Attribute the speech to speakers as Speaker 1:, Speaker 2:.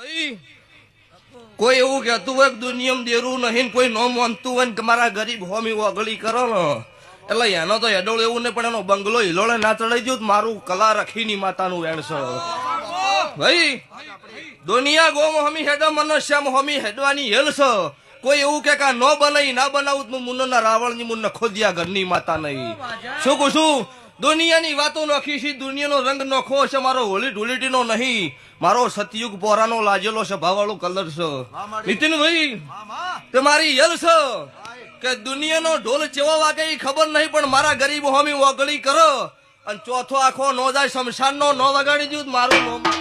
Speaker 1: ભાઈ કોઈ એવું કહેતું હોય દુનિયામાં દેરું નહીં કોઈ નો માનતું હોય ને કે મારા ગરીબ હોમી વગળી કરો ને એટલે એનો તો હેડોળ એવું નહીં પણ એનો બંગલો હિલોળે ના ચડાઈ ગયું મારું કલા રખીની માતાનું વેણ છે ભાઈ દુનિયા ગોમ હમી હેડો મનુષ્યમ હમી હેડવાની હેલ છે કોઈ એવું કે નો બનાવી ના બનાવું તો મુન્ના રાવણની મુન્ન ખોદિયા ઘરની માતા નહીં શું કહું છું દુનિયાની વાતો નોખી છે દુનિયાનો રંગ નોખો છે મારો હોળી ધૂળીટીનો નહીં મારો સતયુગ પોરાનો લાજેલો સભાવાળો કલર છે નીતિનભાઈ તમારી યલ છે કે દુનિયાનો ઢોલ ચેવો વાગે એ ખબર નહીં પણ મારા ગરીબ હોમી વગળી કરો અને ચોથો આખો નો જાય શમશાન નો વગાડી દઉં મારું